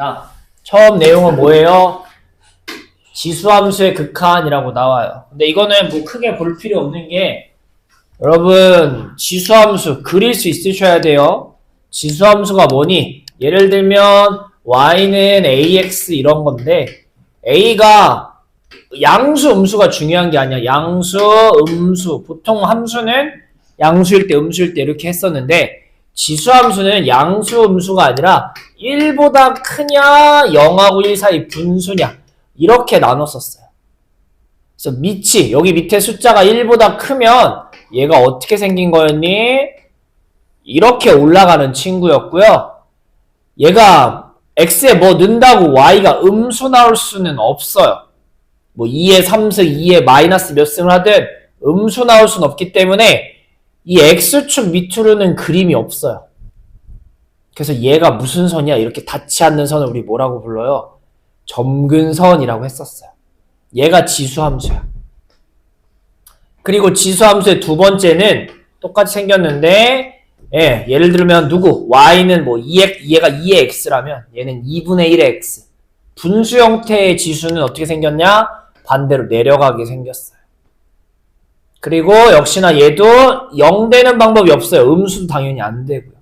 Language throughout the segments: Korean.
자, 처음 내용은 뭐예요? 지수함수의 극한이라고 나와요. 근데 이거는 뭐 크게 볼 필요 없는 게 여러분 지수함수 그릴 수 있으셔야 돼요. 지수함수가 뭐니? 예를 들면 y는 ax 이런 건데 a가 양수, 음수가 중요한 게 아니야. 양수, 음수. 보통 함수는 양수일 때, 음수일 때 이렇게 했었는데 지수함수는 양수, 음수가 아니라 1보다 크냐, 0하고 1 사이 분수냐 이렇게 나눴었어요. 그래서 밑이, 여기 밑에 숫자가 1보다 크면 얘가 어떻게 생긴 거였니? 이렇게 올라가는 친구였고요. 얘가 x에 뭐 넣는다고 y가 음수 나올 수는 없어요. 뭐 2의 3승, 2의 마이너스 몇 승을 하든 음수 나올 수는 없기 때문에 이 x축 밑으로는 그림이 없어요. 그래서 얘가 무슨 선이야? 이렇게 닿지 않는 선을 우리 뭐라고 불러요? 점근선이라고 했었어요. 얘가 지수함수야. 그리고 지수함수의 두 번째는 똑같이 생겼는데 예를 들면 누구? y는 뭐 얘가 2의 x라면 얘는 2분의 1의 x. 분수 형태의 지수는 어떻게 생겼냐? 반대로 내려가게 생겼어요. 그리고 역시나 얘도 0 되는 방법이 없어요. 음수도 당연히 안 되고요.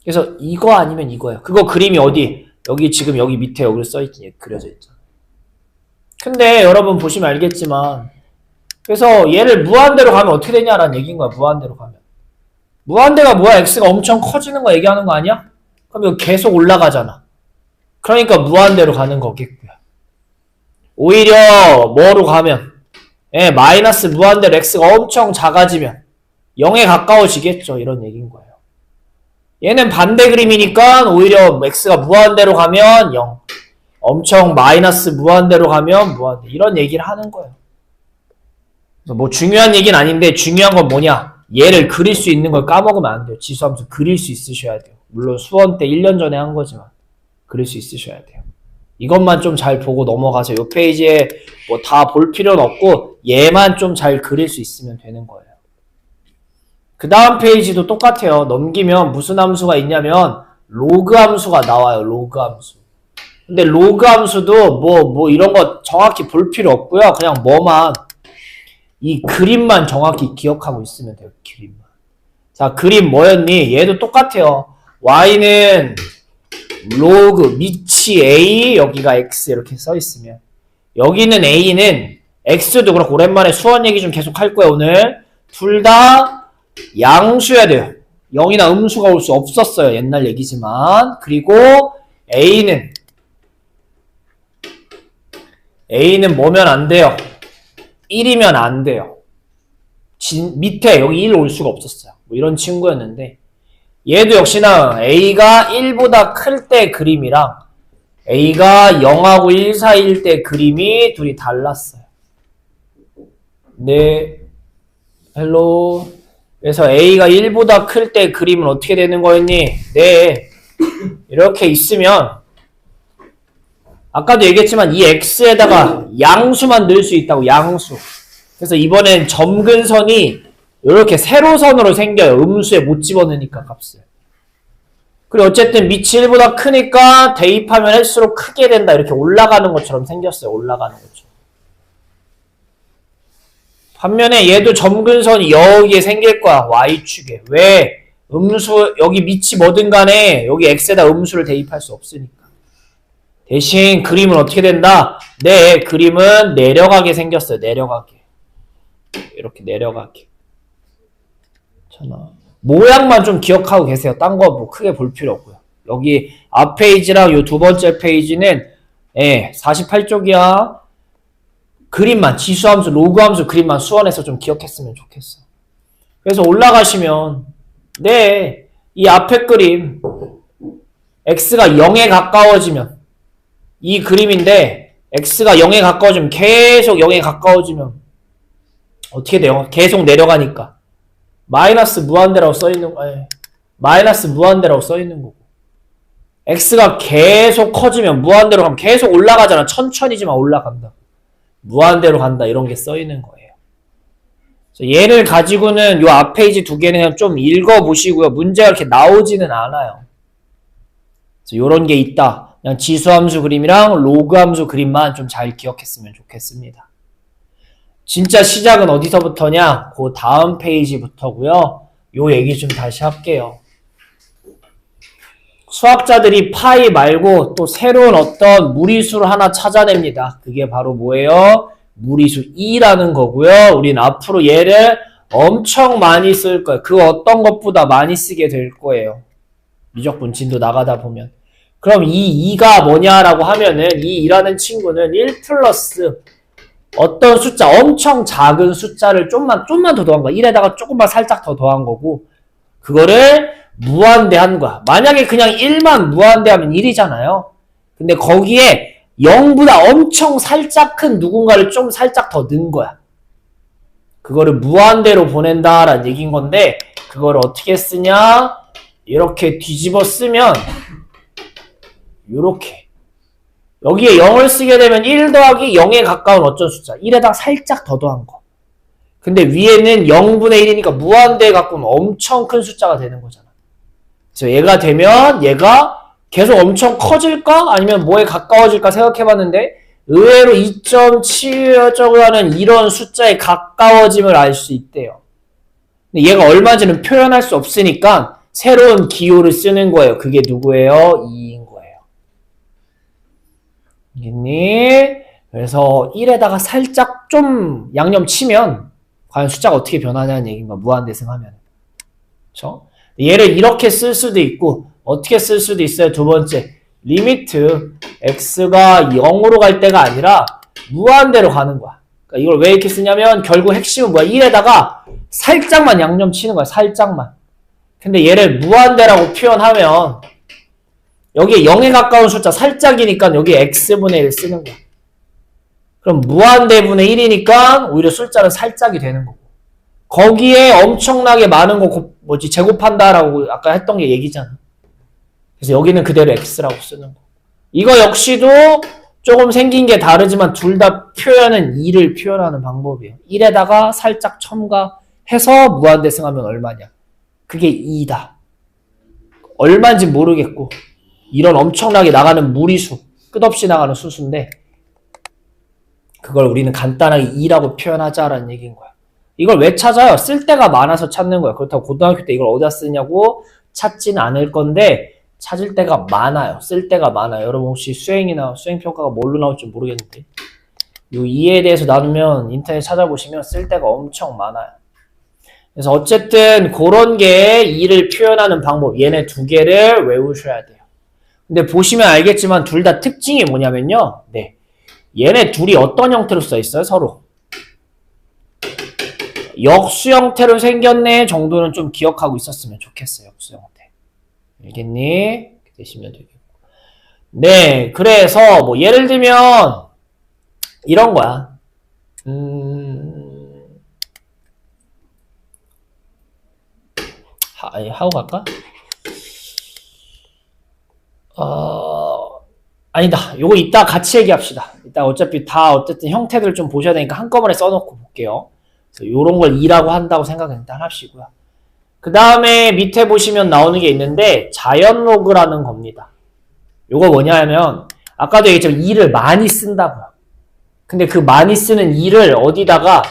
그래서 이거 아니면 이거예요. 그거 그림이 어디? 여기 지금 여기 밑에 여기 써있지, 그려져 있죠. 근데 여러분 보시면 알겠지만 그래서 얘를 무한대로 가면 어떻게 되냐라는 얘기인 거야. 무한대로 가면. 무한대가 뭐야? x가 엄청 커지는 거 얘기하는 거 아니야? 그럼 이거 계속 올라가잖아. 그러니까 무한대로 가는 거겠고요. 오히려 뭐로 가면 마이너스 무한대로 x가 엄청 작아지면 0에 가까워지겠죠. 이런 얘기인 거예요. 얘는 반대 그림이니까 오히려 x가 무한대로 가면 0. 엄청 마이너스 무한대로 가면 무한대. 이런 얘기를 하는 거예요. 그래서 뭐 중요한 얘기는 아닌데 중요한 건 뭐냐? 얘를 그릴 수 있는 걸 까먹으면 안 돼요. 지수함수 그릴 수 있으셔야 돼요. 물론 수원 때 1년 전에 한 거지만 그릴 수 있으셔야 돼요. 이것만 좀 잘 보고 넘어가세요. 이 페이지에 뭐 다 볼 필요는 없고 얘만 좀 잘 그릴 수 있으면 되는 거예요. 그 다음 페이지도 똑같아요. 넘기면 무슨 함수가 있냐면 로그 함수가 나와요. 로그 함수. 근데 로그 함수도 뭐 이런 거 정확히 볼 필요 없고요. 그냥 뭐만 이 그림만 정확히 기억하고 있으면 돼요. 그림만. 자, 그림 뭐였니? 얘도 똑같아요. y는 로그 밑이 a, 여기가 x 이렇게 써 있으면 여기는 a는 x도 그렇고 오랜만에 수원 얘기 좀 계속 할 거야 오늘. 둘 다 양수여야 돼요. 0이나 음수가 올 수 없었어요. 옛날 얘기지만. 그리고 a는 뭐면 안 돼요? 1이면 안 돼요. 밑에 여기 1 올 수가 없었어요. 뭐 이런 친구였는데 얘도 역시나 a가 1보다 클 때 그림이랑 a가 0하고 1 사이일 때 그림이 둘이 달랐어요. 네, 헬로. 그래서 a가 1보다 클 때 그림은 어떻게 되는 거였니? 네, 이렇게 있으면 아까도 얘기했지만 이 x에다가 양수만 넣을 수 있다고. 양수. 그래서 이번엔 점근선이 이렇게 세로선으로 생겨요. 음수에 못 집어넣으니까 값을. 그리고 어쨌든 밑이 1보다 크니까 대입하면 할수록 크게 된다. 이렇게 올라가는 것처럼 생겼어요. 올라가는 것처럼. 반면에 얘도 점근선이 여기에 생길 거야. y축에. 왜? 음수 여기 밑이 뭐든 간에 여기 x에다 음수를 대입할 수 없으니까. 대신 그림은 어떻게 된다? 네, 그림은 내려가게 생겼어요. 내려가게. 이렇게 내려가게. 모양만 좀 기억하고 계세요. 딴 거 뭐 크게 볼 필요 없고요. 여기 앞 페이지랑 요 두 번째 페이지는 48쪽이야. 그림만, 지수함수, 로그함수 그림만 수원에서 좀 기억했으면 좋겠어. 그래서 올라가시면 네, 이 앞에 그림 x가 0에 가까워지면 이 그림인데 x가 0에 가까워지면 계속 0에 가까워지면 어떻게 돼요? 계속 내려가니까 마이너스 무한대라고 써있는 마이너스 무한대라고 써있는 거고 x가 계속 커지면 무한대로 가면 계속 올라가잖아. 천천히지만 올라간다. 무한대로 간다. 이런 게 써있는 거예요. 그래서 얘를 가지고는 요 앞 페이지 두 개는 좀 읽어보시고요. 문제가 이렇게 나오지는 않아요. 그래서 요런 게 있다. 그냥 지수함수 그림이랑 로그함수 그림만 좀 잘 기억했으면 좋겠습니다. 진짜 시작은 어디서부터냐? 그 다음 페이지부터고요. 요 얘기 좀 다시 할게요. 수학자들이 파이 말고 또 새로운 어떤 무리수를 하나 찾아냅니다. 그게 바로 뭐예요? 무리수 2라는 거고요. 우린 앞으로 얘를 엄청 많이 쓸 거예요. 그 어떤 것보다 많이 쓰게 될 거예요. 미적분진도 나가다 보면. 그럼 이 2가 뭐냐라고 하면은 이 2라는 친구는 1 플러스 어떤 숫자, 엄청 작은 숫자를 좀만 더 더한 거야. 1에다가 조금만 살짝 더 더한 거고, 그거를 무한대한 거야. 만약에 그냥 1만 무한대하면 1이잖아요. 근데 거기에 0보다 엄청 살짝 큰 누군가를 좀 살짝 더 넣은 거야. 그거를 무한대로 보낸다라는 얘기인 건데, 그거를 어떻게 쓰냐? 이렇게 뒤집어 쓰면, 요렇게. 여기에 0을 쓰게 되면 1 더하기 0에 가까운 어떤 숫자. 1에다가 살짝 더 더한 거. 근데 위에는 0분의 1이니까 무한대에 가까운 엄청 큰 숫자가 되는 거잖아. 그래서 얘가 되면 얘가 계속 엄청 커질까? 아니면 뭐에 가까워질까 생각해봤는데 의외로 2.7라는 이런 숫자에 가까워짐을 알 수 있대요. 근데 얘가 얼마인지는 표현할 수 없으니까 새로운 기호를 쓰는 거예요. 그게 누구예요? 2인 거예요. 알겠니? 그래서 1에다가 살짝 좀 양념 치면 과연 숫자가 어떻게 변하냐는 얘기인가, 무한대승하면. 그쵸? 얘를 이렇게 쓸 수도 있고 어떻게 쓸 수도 있어요. 두 번째, 리미트 x가 0으로 갈 때가 아니라 무한대로 가는 거야. 그러니까 이걸 왜 이렇게 쓰냐면 결국 핵심은 뭐야? 1에다가 살짝만 양념 치는 거야. 살짝만. 근데 얘를 무한대라고 표현하면 여기에 0에 가까운 숫자 살짝이니까 여기에 x분의 1 쓰는 거야. 그럼 무한대분의 1이니까 오히려 숫자는 살짝이 되는 거고. 거기에 엄청나게 많은 거 제곱한다라고 아까 했던 게 얘기잖아. 그래서 여기는 그대로 x라고 쓰는 거. 이거 역시도 조금 생긴 게 다르지만 둘 다 표현은 2를 표현하는 방법이에요. 1에다가 살짝 첨가해서 무한대승하면 얼마냐. 그게 2다. 얼마인지 모르겠고 이런 엄청나게 나가는 무리수, 끝없이 나가는 수수인데 그걸 우리는 간단하게 2라고 표현하자라는 얘기인 거야. 이걸 왜 찾아요? 쓸 데가 많아서 찾는 거야. 그렇다고 고등학교 때 이걸 어디다 쓰냐고 찾지는 않을 건데 찾을 데가 많아요. 쓸 데가 많아요. 여러분 혹시 수행이나 수행평가가 뭘로 나올지 모르겠는데 이 2에 대해서 나누면 인터넷 찾아보시면 쓸 데가 엄청 많아요. 그래서 어쨌든 그런 게 2를 표현하는 방법, 얘네 두 개를 외우셔야 돼요. 근데 보시면 알겠지만 둘 다 특징이 뭐냐면요. 네, 얘네 둘이 어떤 형태로 써 있어요? 서로 역수 형태로 생겼네 정도는 좀 기억하고 있었으면 좋겠어요. 역수 형태. 알겠니? 이렇게 되시면 되겠고. 네, 그래서 뭐 예를 들면 이런 거야. 하고 갈까? 아니다. 요거 이따 같이 얘기합시다. 이따 어차피 다 어쨌든 형태들 좀 보셔야 되니까 한꺼번에 써놓고 볼게요. 그래서 요런 걸 2라고 한다고 생각은 일단 합시고요. 그 다음에 밑에 보시면 나오는 게 있는데 자연 로그라는 겁니다. 요거 뭐냐면 아까도 얘기했지만 2를 많이 쓴다고요. 근데 그 많이 쓰는 2를 어디다가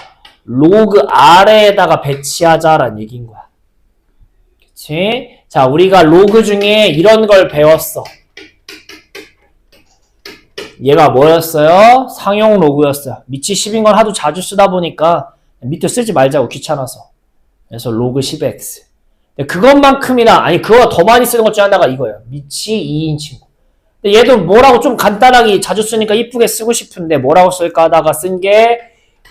로그 아래에다가 배치하자라는 얘기인 거야. 그치? 자, 우리가 로그 중에 이런 걸 배웠어. 얘가 뭐였어요? 상용 로그였어요. 밑이 10인 걸 하도 자주 쓰다 보니까 밑에 쓰지 말자고 귀찮아서. 그래서 로그 10x. 그것만큼이나, 아니 그거가 더 많이 쓰는 것 중에 하나가 이거예요. 밑이 2인 친구. 근데 얘도 뭐라고 좀 간단하게 자주 쓰니까 이쁘게 쓰고 싶은데 뭐라고 쓸까 하다가 쓴 게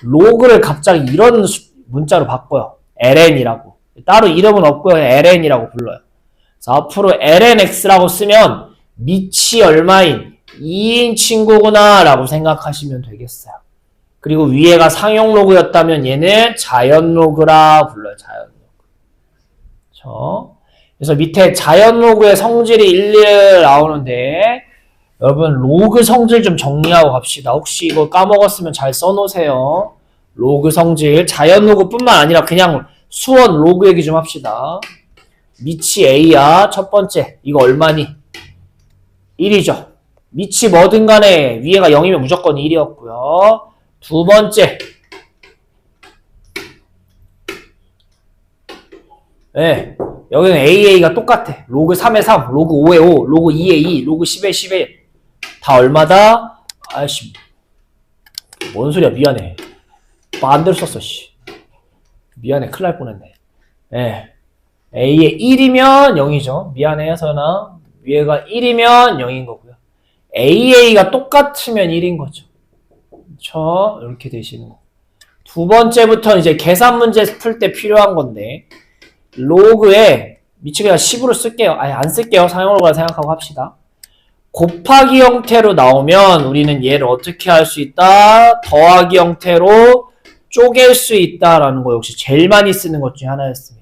로그를 갑자기 이런 문자로 바꿔요. ln이라고. 따로 이름은 없고요. ln이라고 불러요. 그래서 앞으로 lnx라고 쓰면 밑이 얼마인 2인 친구구나 라고 생각하시면 되겠어요. 그리고 위에가 상용 로그였다면 얘는 자연 로그라 불러요. 자연 로그. 그렇죠? 그래서 밑에 자연 로그의 성질이 일일 나오는데 여러분 로그 성질 좀 정리하고 갑시다. 혹시 이거 까먹었으면 잘 써놓으세요. 로그 성질. 자연 로그뿐만 아니라 그냥 수원 로그 얘기 좀 합시다. 밑이 A야. 첫 번째. 이거 얼마니? 1이죠. 밑이 뭐든 간에 위에가 0이면 무조건 1이었고요. 두 번째. 네, 여기는 AA가 똑같아. 로그 3에 3, 로그 5에 5, 로그 2에 2, 로그 10에 10에 다 얼마다? 아이씨, 뭔 소리야. 미안해. 반대로 썼어. 씨. 미안해. 큰일 날 뻔했네. 네. A에 1이면 0이죠. 미안해요, 서연아. 위에가 1이면 0인 거고요. AA가 똑같으면 1인 거죠. 그렇죠? 이렇게 되시는 거. 두 번째부터는 이제 계산 문제 풀 때 필요한 건데, 로그에 밑에 그냥 10으로 쓸게요. 아예 안 쓸게요. 사용으로 생각하고 합시다. 곱하기 형태로 나오면 우리는 얘를 어떻게 할 수 있다? 더하기 형태로 쪼갤 수 있다라는 거 역시 제일 많이 쓰는 것 중에 하나였습니다.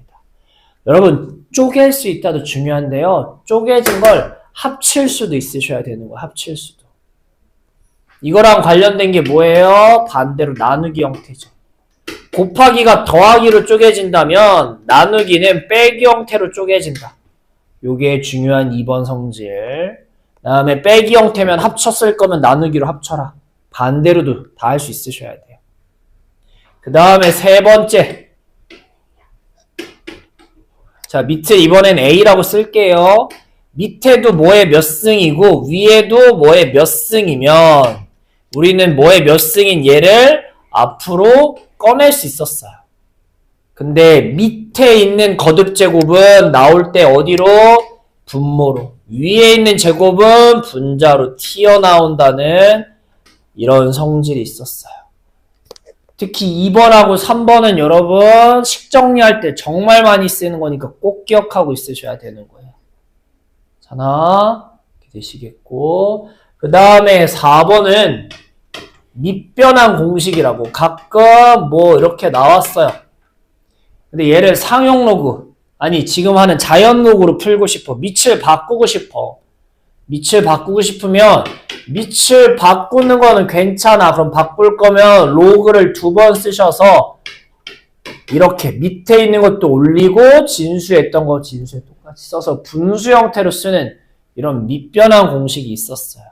여러분, 쪼갤 수 있다도 중요한데요. 쪼개진 걸 합칠 수도 있으셔야 되는 거예요. 합칠 수도. 이거랑 관련된 게 뭐예요? 반대로 나누기 형태죠. 곱하기가 더하기로 쪼개진다면 나누기는 빼기 형태로 쪼개진다. 요게 중요한 2번 성질. 다음에 빼기 형태면 합쳤을 거면 나누기로 합쳐라. 반대로도 다 할 수 있으셔야 돼요. 그 다음에 세 번째. 자, 밑에 이번엔 A라고 쓸게요. 밑에도 뭐의 몇 승이고 위에도 뭐의 몇 승이면 우리는 뭐의 몇 승인 얘를 앞으로 꺼낼 수 있었어요. 근데 밑에 있는 거듭 제곱은 나올 때 어디로? 분모로. 위에 있는 제곱은 분자로 튀어나온다는 이런 성질이 있었어요. 특히 2번하고 3번은 여러분 식 정리할 때 정말 많이 쓰는 거니까 꼭 기억하고 있으셔야 되는 거예요. 하나 이렇게 되시겠고, 그 다음에 4번은 밑변환 공식이라고 가끔 뭐 이렇게 나왔어요. 근데 얘를 상용 로그, 아니 지금 하는 자연 로그로 풀고 싶어. 밑을 바꾸고 싶어. 밑을 바꾸고 싶으면 밑을 바꾸는 거는 괜찮아. 그럼 바꿀 거면 로그를 2번 쓰셔서 이렇게 밑에 있는 것도 올리고 진수했던 거 진수에 똑같이 써서 분수 형태로 쓰는 이런 밑변환 공식이 있었어요.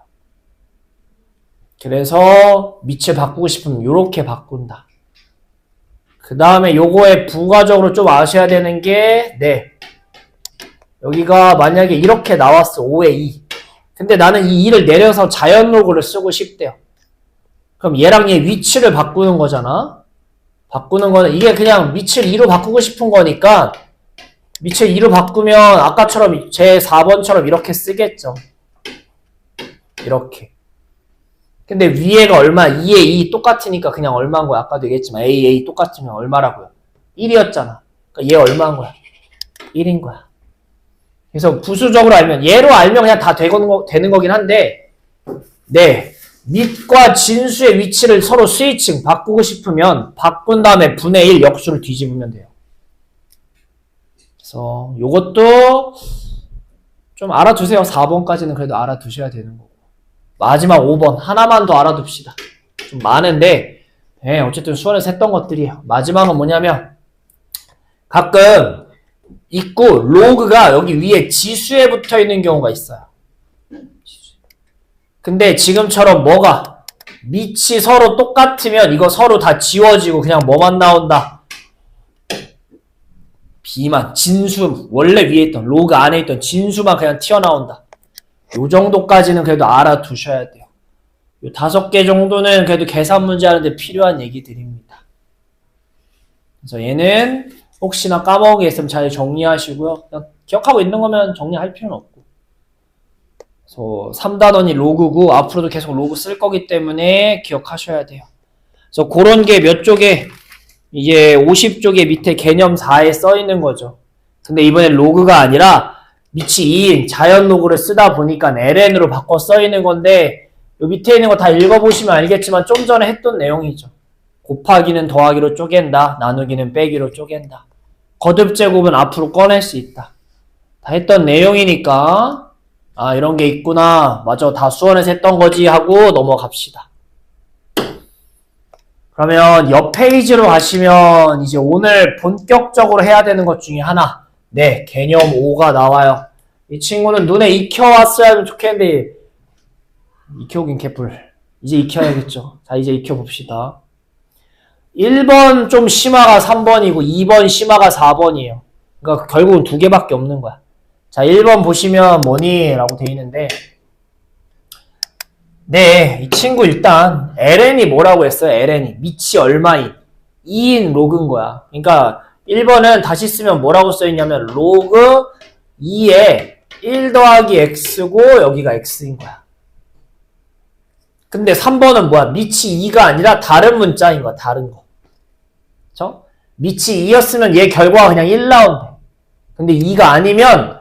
그래서 밑을 바꾸고 싶으면 이렇게 바꾼다. 그 다음에 요거에 부가적으로 좀 아셔야 되는 게, 네, 여기가 만약에 이렇게 나왔어. 5에 2. 근데 나는 이 2를 내려서 자연 로그를 쓰고 싶대요. 그럼 얘랑 얘 위치를 바꾸는 거잖아. 바꾸는 거는 이게 그냥 밑을 2로 바꾸고 싶은 거니까 밑을 2로 바꾸면 아까처럼 제 4번처럼 이렇게 쓰겠죠. 이렇게. 근데 위에가 얼마? 2에 2 똑같으니까 그냥 얼마인 거야. 아까도 얘기했지만 A 똑같으면 얼마라고요? 1이었잖아. 그러니까 얘 얼마인 거야? 1인 거야. 그래서 부수적으로 알면, 얘로 알면 그냥 다 되는 거긴 한데, 네, 밑과 진수의 위치를 서로 스위칭 바꾸고 싶으면 바꾼 다음에 분의 1 역수를 뒤집으면 돼요. 그래서 요것도 좀 알아두세요. 4번까지는 그래도 알아두셔야 되는 거고. 마지막 5번 하나만 더 알아둡시다. 좀 많은데, 네, 어쨌든 수원에서 했던 것들이에요. 마지막은 뭐냐면 가끔 있고 로그가 여기 위에 지수에 붙어 있는 경우가 있어요. 근데 지금처럼 뭐가 밑이 서로 똑같으면 이거 서로 다 지워지고 그냥 뭐만 나온다? B만, 진수, 원래 위에 있던 로그 안에 있던 진수만 그냥 튀어나온다. 요 정도까지는 그래도 알아두셔야 돼요. 요 5개 정도는 그래도 계산 문제 하는데 필요한 얘기들입니다. 그래서 얘는 혹시나 까먹은 게 있으면 잘 정리하시고요. 그냥 기억하고 있는 거면 정리할 필요는 없고. 그래서 3단원이 로그고 앞으로도 계속 로그 쓸 거기 때문에 기억하셔야 돼요. 그래서 그런 게 몇 쪽에 이제 50쪽에 밑에 개념 4에 써 있는 거죠. 근데 이번엔 로그가 아니라 밑이 2인 자연 로그를 쓰다 보니까 ln으로 바꿔 써 있는 건데 요 밑에 있는 거 다 읽어보시면 알겠지만 좀 전에 했던 내용이죠. 곱하기는 더하기로 쪼갠다. 나누기는 빼기로 쪼갠다. 거듭 제곱은 앞으로 꺼낼 수 있다. 다 했던 내용이니까 아 이런 게 있구나. 맞아. 다 수원에서 했던 거지 하고 넘어갑시다. 그러면 옆 페이지로 가시면 이제 오늘 본격적으로 해야 되는 것 중에 하나. 네, 개념 5가 나와요. 이 친구는 눈에 익혀왔어야 하면 좋겠는데 익혀오긴 개뿔. 이제 익혀야겠죠. 자, 이제 익혀봅시다. 1번 좀 심화가 3번이고 2번 심화가 4번이에요. 그러니까 결국은 두 개밖에 없는 거야. 자, 1번 보시면 뭐니? 라고 돼 있는데 네, 이 친구 일단 ln이 뭐라고 했어요? ln이 밑이 얼마인? 2인 로그인 거야. 그러니까 1번은 다시 쓰면 뭐라고 써있냐면 로그 2에 1 더하기 x고 여기가 x인 거야. 근데 3번은 뭐야? 밑이 2가 아니라 다른 문자인 거야. 다른 거. 그쵸? 밑이 2였으면 얘 결과가 그냥 1 나오면 돼. 근데 2가 아니면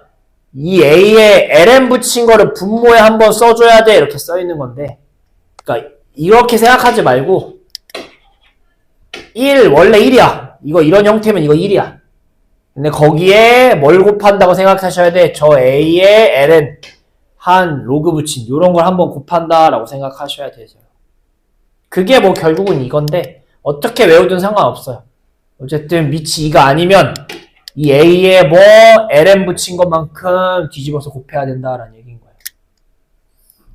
이 a에 ln 붙인 거를 분모에 한번 써줘야 돼. 이렇게 써있는 건데 그러니까 이렇게 생각하지 말고 1 원래 1이야. 이거 이런 형태면 이거 1이야. 근데 거기에 뭘 곱한다고 생각하셔야 돼. 저 a에 ln 한 로그 붙인 요런 걸 한번 곱한다라고 생각하셔야 되죠. 그게 뭐 결국은 이건데 어떻게 외우든 상관없어요. 어쨌든 밑이 2가 아니면 이 a에 뭐 ln 붙인 것만큼 뒤집어서 곱해야 된다라는 얘기인 거예요.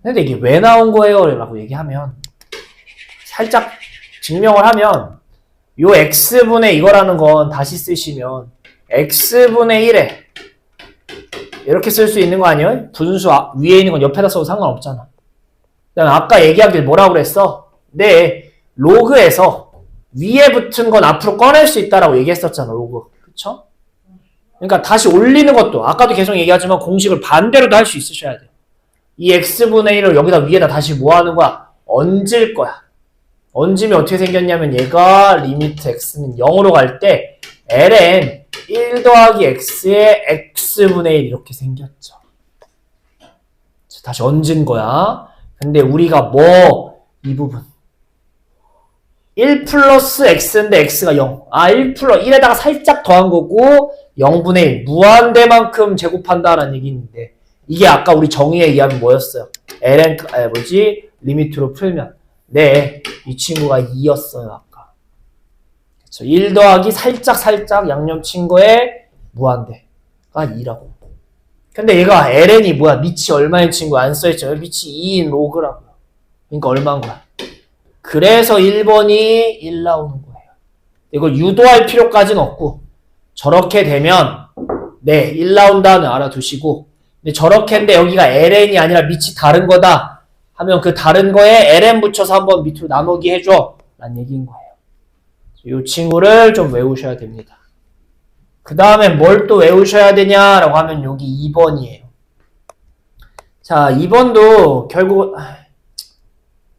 근데 이게 왜 나온 거예요? 라고 얘기하면 살짝 증명을 하면 요 x분의 이거라는 건 다시 쓰시면 x분의 1에 이렇게 쓸 수 있는 거 아니에요? 분수 위에 있는 건 옆에다 써도 상관없잖아. 그다음에 아까 얘기하길 뭐라고 그랬어? 네, 로그에서 위에 붙은 건 앞으로 꺼낼 수 있다라고 얘기했었잖아, 로그. 그쵸? 그러니까 다시 올리는 것도 아까도 계속 얘기하지만 공식을 반대로도 할 수 있으셔야 돼요. 이 x분의 1을 여기다 위에다 다시 뭐 하는 거야? 얹을 거야. 얹으면 어떻게 생겼냐면 얘가 리미트 x는 0으로 갈 때 ln 1 더하기 x의 x분의 1 이렇게 생겼죠. 다시 얹은 거야. 근데 우리가 뭐 이 부분 1 플러스 x인데 x가 0. 1 플러스 1에다가 살짝 더한 거고 0분의 1 무한대만큼 제곱한다라는 얘기 있는데 이게 아까 우리 정의에 의하면 뭐였어요? ln 리미트로 풀면 네, 이 친구가 2였어요 아까. 그쵸? 1 더하기 살짝 양념 친 거에 무한대가 2라고. 근데 얘가 ln이 뭐야? 밑이 얼마인 친구 안 써있죠? 밑이 2인 로그라고요. 그러니까 얼마인 거야? 그래서 1번이 1 나오는 거예요. 이걸 유도할 필요까지는 없고 저렇게 되면 네, 1 나온다는 알아두시고 근데 저렇게 했는데 여기가 ln이 아니라 밑이 다른 거다 하면 그 다른 거에 ln 붙여서 한번 밑으로 나누기 해줘 라는 얘기인 거예요. 이 친구를 좀 외우셔야 됩니다. 그 다음에 뭘 또 외우셔야 되냐라고 하면 여기 2번이에요. 자, 2번도 결국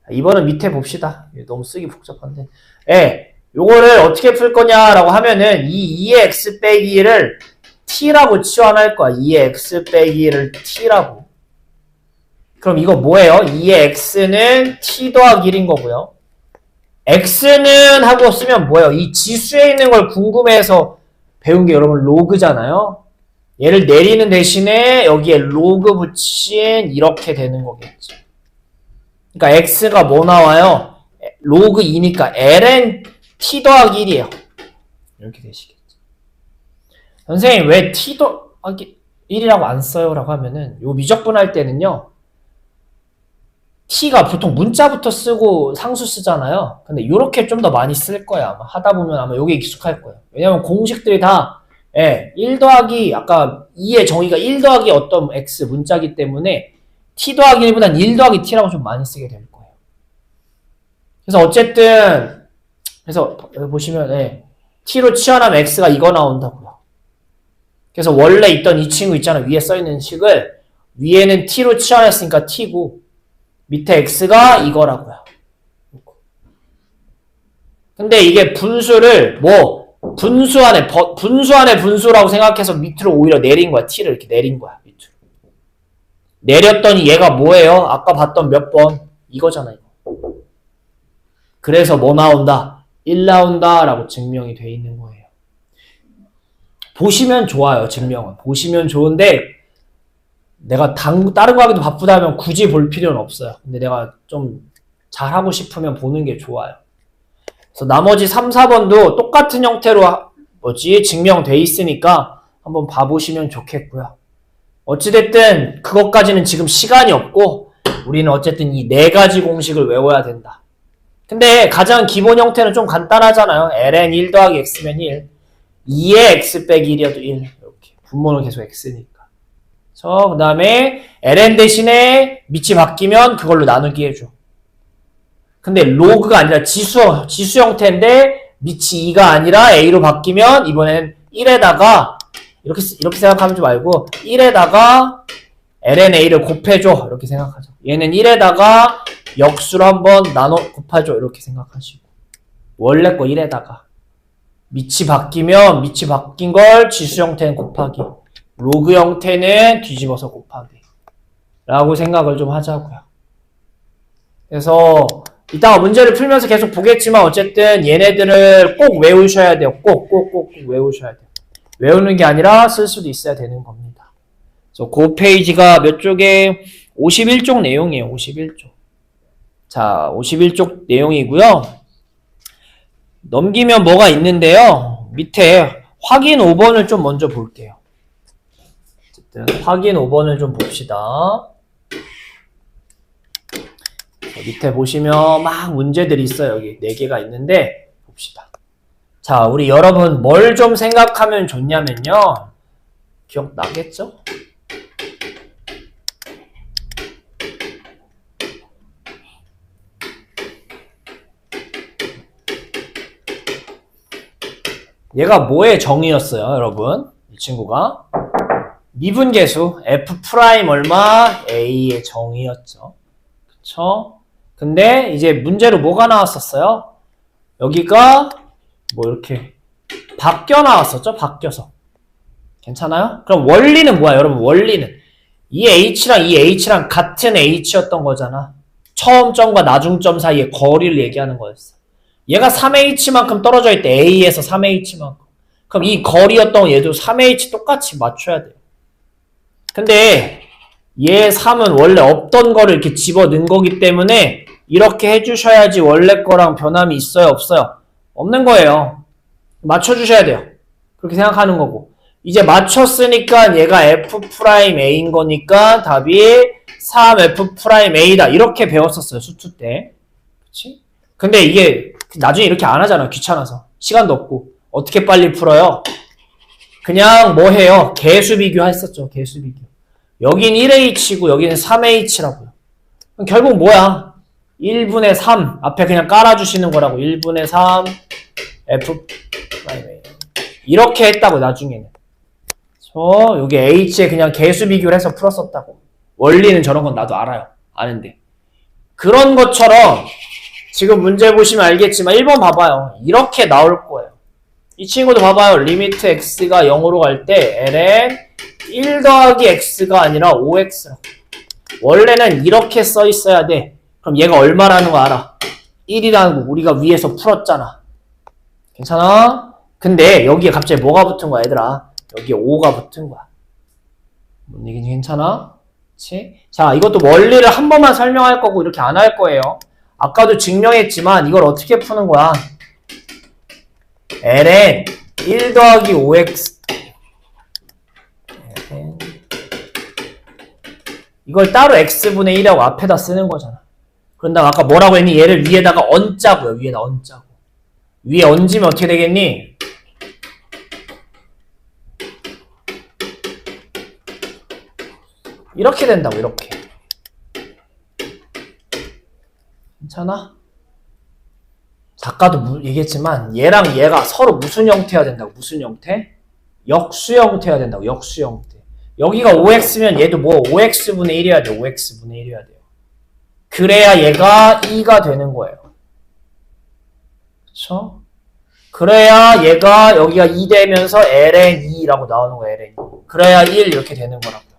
2번은 밑에 봅시다. 너무 쓰기 복잡한데. 예, 요거를 어떻게 풀 거냐라고 하면은 이 2의 x 빼기 1을 t라고 치환할 거야. 2의 x 빼기 1을 t라고. 그럼 이거 뭐예요? 2의 x는 t 더하기 1인 거고요. x는 하고 쓰면 뭐예요? 이 지수에 있는 걸 궁금해해서 배운 게 여러분 로그잖아요. 얘를 내리는 대신에 여기에 로그 붙인 이렇게 되는 거겠죠. 그러니까 x가 뭐 나와요? 로그 2니까 ln t 더하기 1이에요. 이렇게 되시겠죠. 선생님 왜 t 더하기 1이라고 안 써요? 라고 하면은 요 미적분할 때는요. t가 보통 문자부터 쓰고 상수 쓰잖아요. 근데 요렇게 좀 더 많이 쓸 거야. 아마 하다 보면 아마 요게 익숙할 거예요. 왜냐면 공식들이 다 1 더하기 아까 2의 정의가 1 더하기 어떤 x 문자기 때문에 t 더하기 1보단 1 더하기 t라고 좀 많이 쓰게 될 거예요. 그래서 어쨌든 그래서 여기 보시면 t로 치환하면 x가 이거 나온다고요. 그래서 원래 있던 이 친구 있잖아. 위에 써있는 식을 위에는 t로 치환했으니까 t고 밑에 x가 이거라고요. 근데 이게 분수를 뭐 분수 안에 분수라고 생각해서 밑으로 오히려 내린 거야. t를 이렇게 내린 거야. 밑으로. 내렸더니 얘가 뭐예요? 아까 봤던 몇 번? 이거잖아요. 그래서 뭐 나온다? 1 나온다 라고 증명이 돼 있는 거예요. 보시면 좋아요. 증명은. 보시면 좋은데 내가 다른 거 하기도 바쁘다 하면 굳이 볼 필요는 없어요. 근데 내가 좀 잘하고 싶으면 보는 게 좋아요. 그래서 나머지 3, 4번도 똑같은 형태로 증명돼 있으니까 한번 봐보시면 좋겠고요. 어찌됐든 그것까지는 지금 시간이 없고 우리는 어쨌든 이 네 가지 공식을 외워야 된다. 근데 가장 기본 형태는 좀 간단하잖아요. ln 1 더하기 x면 1. 2의 x 빼기 1이어도 1. 이렇게. 분모는 계속 x니까. 그 다음에 ln 대신에 밑이 바뀌면 그걸로 나누기 해줘. 근데 로그가 아니라 지수 형태인데 밑이 2가 아니라 a로 바뀌면 이번엔 1에다가 이렇게 생각하면 좀 말고 1에다가 ln a를 곱해줘. 이렇게 생각하죠. 얘는 1에다가 역수로 한번 곱해줘. 이렇게 생각하시고. 원래 거 1에다가. 밑이 바뀌면 밑이 바뀐 걸 지수 형태는 곱하기. 로그 형태는 뒤집어서 곱하기. 라고 생각을 좀 하자고요. 그래서 이따가 문제를 풀면서 계속 보겠지만 어쨌든 얘네들을 꼭 외우셔야 돼요. 꼭 외우셔야 돼요. 외우는 게 아니라 쓸 수도 있어야 되는 겁니다. 그래서 그 페이지가 몇 쪽에 51쪽 내용이에요. 51쪽. 자, 51쪽 내용이고요. 넘기면 뭐가 있는데요. 밑에 확인 5번을 좀 먼저 볼게요. 어쨌든 확인 5번을 좀 봅시다. 밑에 보시면 막 문제들이 있어요. 여기 4개가 있는데 봅시다. 자, 우리 여러분 뭘 좀 생각하면 좋냐면요. 기억나겠죠? 얘가 뭐의 정의였어요, 여러분? 이 친구가 미분계수 f 프라임 얼마 a의 정의였죠. 그쵸? 근데 이제 문제로 뭐가 나왔었어요? 여기가 뭐 이렇게 바뀌어 나왔었죠? 바뀌어서. 괜찮아요? 그럼 원리는 뭐야, 여러분? 원리는 이 h랑 이 h랑 같은 h였던 거잖아. 처음 점과 나중 점 사이의 거리를 얘기하는 거였어. 얘가 3h만큼 떨어져 있대. a에서 3h만큼. 그럼 이 거리였던 얘도 3h 똑같이 맞춰야 돼요. 근데 얘 3은 원래 없던 거를 이렇게 집어넣은 거기 때문에 이렇게 해주셔야지 원래 거랑 변함이 있어요, 없어요? 없는 거예요. 맞춰주셔야 돼요. 그렇게 생각하는 거고. 이제 맞췄으니까 얘가 f'A인 거니까 답이 3f'A다. 이렇게 배웠었어요, 수투 때. 그치? 근데 이게 나중에 이렇게 안 하잖아, 귀찮아서. 시간도 없고. 어떻게 빨리 풀어요? 그냥 뭐 해요? 개수 비교 했었죠, 개수 비교. 여긴 1h고 여기는 3h라고요. 그럼 결국 뭐야? 1분의 3 앞에 그냥 깔아주시는 거라고. 1분의 3 f 이렇게 했다고 나중에는. 여기 h에 그냥 개수 비교를 해서 풀었었다고. 원리는 저런 건 나도 알아요. 아는데. 그런 것처럼 지금 문제 보시면 알겠지만 1번 봐봐요. 이렇게 나올 거예요. 이 친구도 봐봐요. 리미트 x가 0으로 갈 때 ln 1 더하기 x가 아니라 5x라고. 원래는 이렇게 써 있어야 돼. 그럼 얘가 얼마라는 거 알아? 1이라는 거 우리가 위에서 풀었잖아. 괜찮아? 근데 여기에 갑자기 뭐가 붙은 거야, 얘들아? 여기에 5가 붙은 거야. 뭔 얘기지? 괜찮아? 그치? 자, 이것도 원리를 한 번만 설명할 거고 이렇게 안 할 거예요. 아까도 증명했지만 이걸 어떻게 푸는 거야? ln 1 더하기 5x 이걸 따로 x분의 1이라고 앞에다 쓰는 거잖아. 그런 다음 아까 뭐라고 했니? 얘를 위에다가 얹자고요. 위에다 얹자고. 위에 얹으면 어떻게 되겠니? 이렇게 된다고. 이렇게. 괜찮아? 아까도 얘기했지만 얘랑 얘가 서로 무슨 형태여야 된다고. 무슨 형태? 역수 형태여야 된다고. 역수 형태. 여기가 5x면 얘도 뭐 5x분의 1이어야 돼. 5x분의 1이어야 돼요. 그래야 얘가 2가 되는 거예요. 그쵸? 그래야 얘가 여기가 2 되면서 ln 2라고 나오는 거예요. ln 2. 그래야 1 이렇게 되는 거라고요.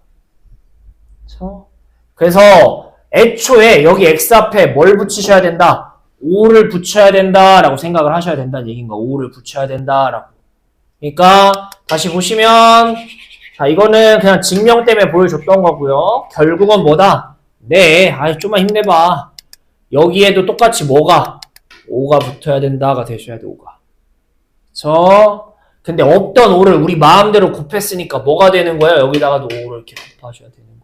그쵸? 그래서 애초에 여기 x 앞에 뭘 붙이셔야 된다? 5를 붙여야 된다라고 생각을 하셔야 된다는 얘기인가? 5를 붙여야 된다라고. 그러니까 다시 보시면 자, 이거는 그냥 증명 때문에 보여줬던 거고요. 결국은 뭐다? 네, 좀만 힘내봐. 여기에도 똑같이 뭐가? 5가 붙어야 된다가 되셔야 돼, 5가. 그쵸? 근데 없던 5를 우리 마음대로 곱했으니까 뭐가 되는 거예요? 여기다가도 5를 이렇게 곱하셔야 되는 거예요.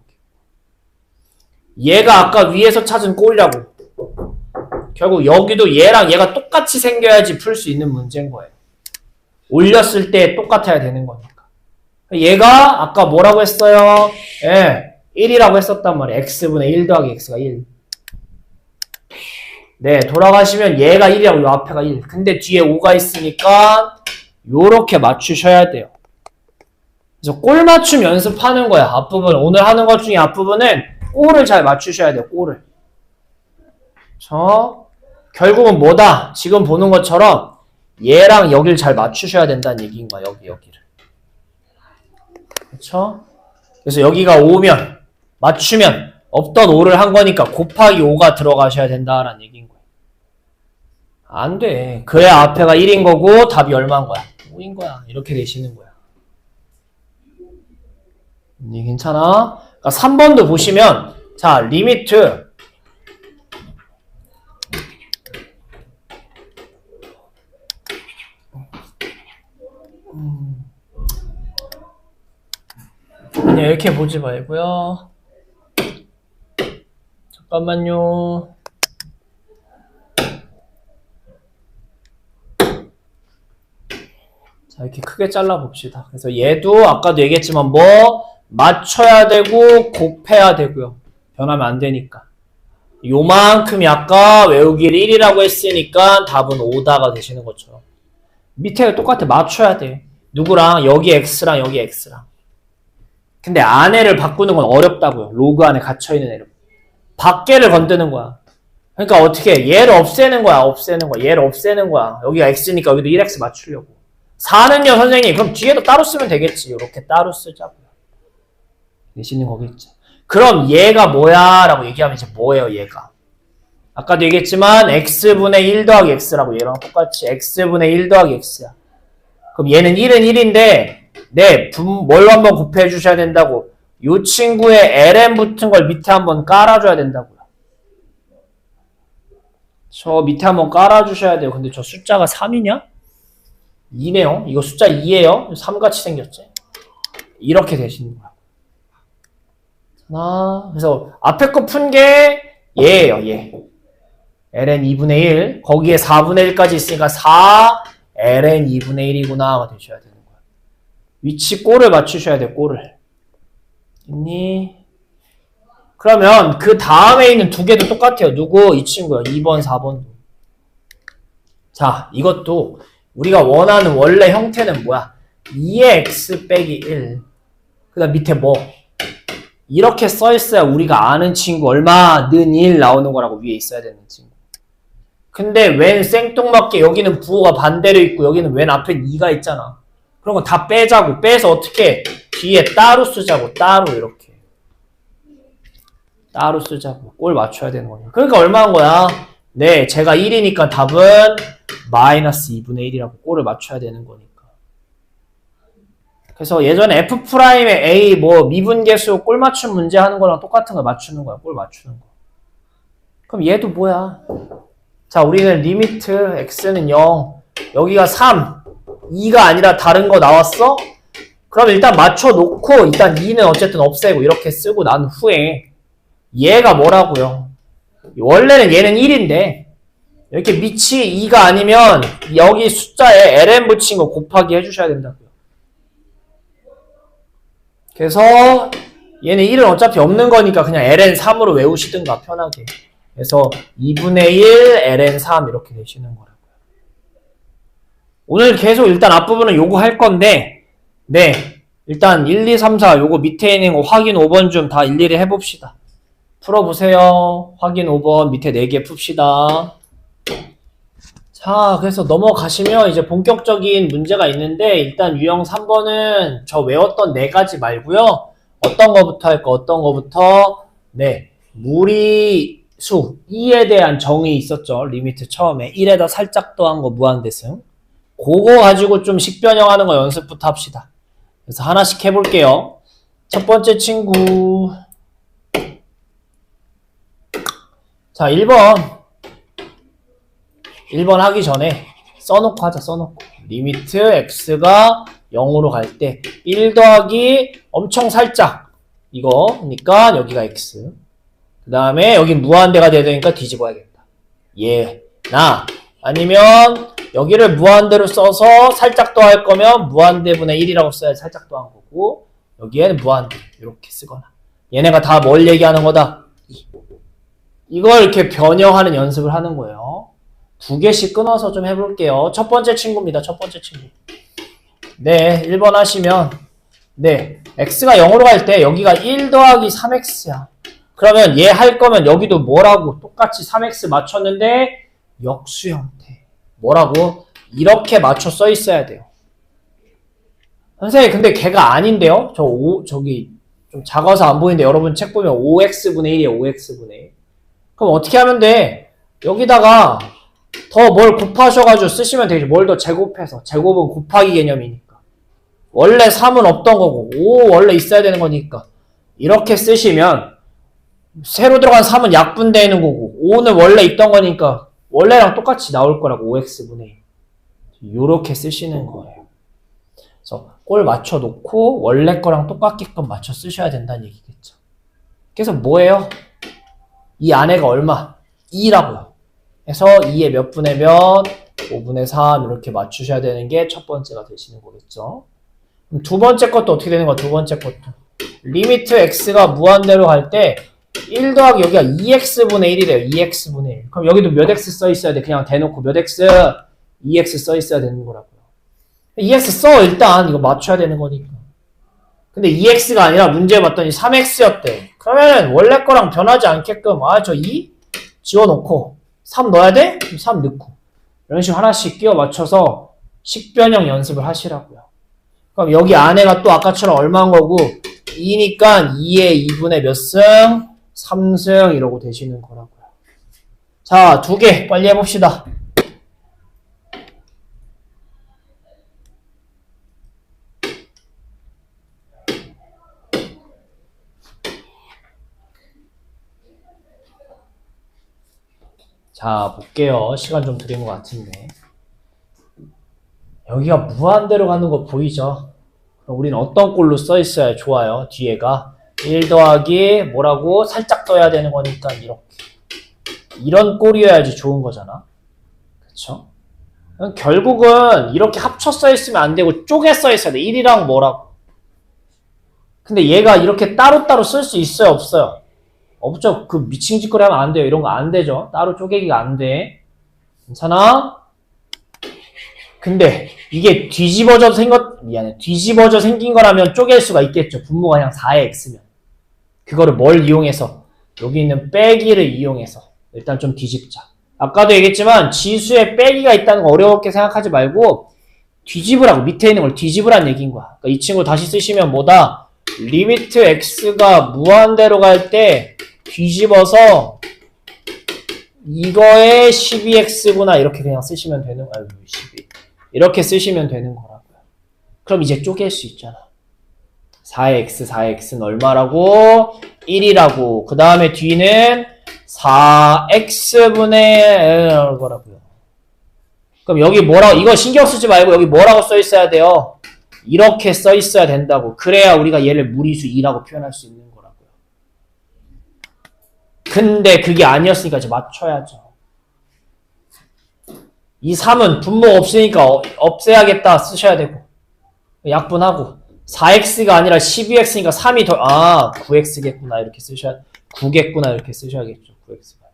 얘가 아까 위에서 찾은 꼴이라고. 결국 여기도 얘랑 얘가 똑같이 생겨야지 풀 수 있는 문제인 거예요. 올렸을 때 똑같아야 되는 거니까. 얘가 아까 뭐라고 했어요? 예, 1이라고 했었단 말이에요. x분의 1 더하기 x가 1. 네, 돌아가시면 얘가 1이라고 요 앞에가 1. 근데 뒤에 5가 있으니까 요렇게 맞추셔야 돼요. 그래서 꼴 맞춤 연습하는 거야. 앞부분. 오늘 하는 것 중에 앞부분은 꼴을 잘 맞추셔야 돼요. 꼴을. 결국은 뭐다? 지금 보는 것처럼 얘랑 여기를 잘 맞추셔야 된다는 얘기인 거야. 여기를. 그쵸? 그래서 여기가 5면 맞추면 없던 5를 한 거니까 곱하기 5가 들어가셔야 된다라는 얘기인 거야. 안 돼. 그래야 앞에가 1인 거고 답이 얼마인 거야? 5인 거야. 이렇게 되시는 거야. 괜찮아? 그러니까 3번도 보시면 자, 리미트 그냥 이렇게 보지 말고요. 잠깐만요. 자, 이렇게 크게 잘라봅시다. 그래서 얘도 아까도 얘기했지만 뭐 맞춰야 되고 곱해야 되고요. 변하면 안 되니까. 요만큼이 아까 외우기를 1이라고 했으니까 답은 5다가 되시는 것처럼. 밑에가 똑같아. 맞춰야 돼. 누구랑? 여기 x랑 여기 x랑. 근데 안에를 바꾸는 건 어렵다고요. 로그 안에 갇혀있는 애를. 밖에를 건드는 거야. 그러니까 어떻게 해? 얘를 없애는 거야. 없애는 거야. 얘를 없애는 거야. 여기가 x니까 여기도 1x 맞추려고. 4는요 선생님 그럼 뒤에도 따로 쓰면 되겠지. 이렇게 따로 쓰자고요. 내시는 거겠죠. 그럼 얘가 뭐야? 라고 얘기하면 이제 뭐예요 얘가? 아까도 얘기했지만 x분의 1 더하기 x라고 얘랑 똑같이 x분의 1 더하기 x야. 그럼 얘는 1은 1인데 네, 뭘로 한번 곱해 주셔야 된다고. 이 친구의 ln 붙은 걸 밑에 한번 깔아줘야 된다고요. 저 밑에 한번 깔아주셔야 돼요. 근데 저 숫자가 3이냐? 2네요. 이거 숫자 2예요. 3같이 생겼지. 이렇게 되시는 거야. 하나. 그래서 앞에 거 푼 게 얘예요. 얘. ln 2분의 1. 거기에 4분의 1까지 있으니까 4 ln 2분의 1이구나가 되셔야 되는 거야. 위치 꼴을 맞추셔야 돼. 꼴을. 있니? 그러면 그 다음에 있는 두 개도 똑같아요. 누구? 이 친구요. 2번, 4번도. 자, 이것도 우리가 원하는 원래 형태는 뭐야? 2의 x 빼기 1. 그 다음 밑에 뭐? 이렇게 써있어야 우리가 아는 친구 얼마는 1 나오는 거라고 위에 있어야 되는 친구. 근데 웬 생뚱맞게 여기는 부호가 반대로 있고 여기는 웬 앞에 2가 있잖아. 그런 거 다 빼자고. 빼서 어떻게 뒤에 따로 쓰자고. 따로 이렇게. 따로 쓰자고. 꼴 맞춰야 되는 거냐. 그러니까 얼마인 거야? 네, 제가 1이니까 답은 마이너스 2분의 1이라고 꼴을 맞춰야 되는 거니까. 그래서 예전에 F'의 A 뭐 미분계수 꼴 맞춤 문제 하는 거랑 똑같은 거 맞추는 거야. 꼴 맞추는 거. 그럼 얘도 뭐야? 자, 우리는 리미트 x는 0. 여기가 3. 2가 아니라 다른 거 나왔어? 그럼 일단 맞춰놓고 일단 2는 어쨌든 없애고 이렇게 쓰고 난 후에 얘가 뭐라고요? 원래는 얘는 1인데 이렇게 밑이 2가 아니면 여기 숫자에 ln 붙인 거 곱하기 해주셔야 된다고요. 그래서 얘는 1은 어차피 없는 거니까 그냥 ln 3으로 외우시든가 편하게. 그래서 2분의 1 ln 3 이렇게 되시는 거라고요. 오늘 계속 일단 앞부분은 요거 할 건데 네 일단 1, 2, 3, 4 요거 밑에 있는 거 확인 5번 좀 다 일일이 해봅시다. 풀어보세요. 확인 5번 밑에 4개 풉시다. 자, 그래서 넘어가시면 이제 본격적인 문제가 있는데 일단 유형 3번은 저 외웠던 4가지 말고요. 어떤 거부터 할까? 어떤 거부터? 네, 무리수 2에 대한 정의 있었죠. 리미트 처음에 1에다 살짝 더한 거 무한대승. 그거 가지고 좀 식변형하는 거 연습부터 합시다. 그래서 하나씩 해볼게요. 첫 번째 친구 자 1번 하기 전에 써놓고 하자. 써놓고 리미트 x가 0으로 갈 때 1 더하기 엄청 살짝 이거니까 여기가 x 그 다음에 여기 무한대가 돼야 되니까 뒤집어야겠다. 얘나 아니면 여기를 무한대로 써서 살짝 더할 거면 무한대분의 1이라고 써야 살짝 더한 거고 여기에는 무한대 이렇게 쓰거나 얘네가 다 뭘 얘기하는 거다? 이걸 이렇게 변형하는 연습을 하는 거예요. 두 개씩 끊어서 좀 해볼게요. 첫 번째 친구입니다. 첫 번째 친구. 네, 1번 하시면 네, x가 0으로 갈 때 여기가 1 더하기 3x야. 그러면 얘 할 거면 여기도 뭐라고 똑같이 3x 맞췄는데 역수 형태. 뭐라고? 이렇게 맞춰 써 있어야 돼요. 선생님 근데 걔가 아닌데요? 저기 좀 작아서 안 보이는데 여러분 책 보면 5x분의 1이에요. 5x분의 1. 그럼 어떻게 하면 돼? 여기다가 더 뭘 곱하셔가지고 쓰시면 되죠. 뭘 더 제곱해서. 제곱은 곱하기 개념이니까. 원래 3은 없던 거고 5 원래 있어야 되는 거니까 이렇게 쓰시면 새로 들어간 3은 약분되는 거고 5는 원래 있던 거니까 원래랑 똑같이 나올 거라고 5x분의 1. 요렇게 쓰시는 거예요. 그래서 꼴 맞춰 놓고 원래 거랑 똑같게끔 맞춰 쓰셔야 된다는 얘기겠죠. 그래서 뭐예요? 이 안에가 얼마? 2라고요. 그래서 2의 몇 분의 몇? 5분의 3 이렇게 맞추셔야 되는 게 첫 번째가 되시는 거겠죠. 그럼 두 번째 것도 어떻게 되는 거야? 두 번째 것도 리미트 x가 무한대로 갈 때 1 더하기 여기가 2x분의 1이래요. 2x분의 1. 그럼 여기도 몇 x 써 있어야 돼. 그냥 대놓고 몇 x? 2x 써 있어야 되는 거라고요. 2x 써 일단 이거 맞춰야 되는 거니까. 근데 2x가 아니라 문제 봤더니 3x였대. 그러면 원래 거랑 변하지 않게끔 저 2 지워놓고 3 넣어야 돼? 3 넣고 이런 식으로 하나씩 끼워 맞춰서 식변형 연습을 하시라고요. 그럼 여기 안에가 또 아까처럼 얼마인 거고 2니까 2의 2분의 몇 승? 3승 이러고 되시는 거라고요. 자, 두 개 빨리 해봅시다. 자, 볼게요. 시간 좀 드린 것 같은데. 여기가 무한대로 가는 거 보이죠? 그럼 우리는 어떤 꼴로 써 있어야 좋아요? 뒤에가 1 더하기 뭐라고 살짝 떠야 되는 거니까 이렇게. 이런 꼴이어야지 좋은 거잖아. 그쵸? 결국은 이렇게 합쳐 써 있으면 안 되고 쪼개 써 있어야 돼. 1이랑 뭐라고. 근데 얘가 이렇게 따로따로 쓸 수 있어요? 없어요? 없죠. 그 미친 짓거리 하면 안 돼요. 이런 거 안 되죠. 따로 쪼개기가 안 돼. 괜찮아? 근데 이게 뒤집어져 생긴 거라면 쪼갤 수가 있겠죠. 분모가 그냥 4의 x면. 그거를 뭘 이용해서? 여기 있는 빼기를 이용해서 일단 좀 뒤집자. 아까도 얘기했지만 지수에 빼기가 있다는 거 어렵게 생각하지 말고 뒤집으라고. 밑에 있는 걸 뒤집으라는 얘기인 거야. 그러니까 이 친구 다시 쓰시면 뭐다? 리미트 x가 무한대로 갈 때 뒤집어서 이거에 12x구나 이렇게 그냥 쓰시면 되는 거야. 12. 이렇게 쓰시면 되는 거라고요. 그럼 이제 쪼갤 수 있잖아. 4의 x는 얼마라고? 1이라고. 그 다음에 뒤는 4x분의 거라고요. 그럼 여기 뭐라고, 이거 신경 쓰지 말고 여기 뭐라고 써 있어야 돼요? 이렇게 써 있어야 된다고. 그래야 우리가 얘를 무리수 2라고 표현할 수 있는 거라고요. 근데 그게 아니었으니까 이제 맞춰야죠. 이 3은 분모 없으니까 없애야겠다 쓰셔야 되고 약분하고 4x가 아니라 12x니까 3이 더 9x겠구나 이렇게 쓰셔야 9겠구나 이렇게 쓰셔야겠죠. 9x가.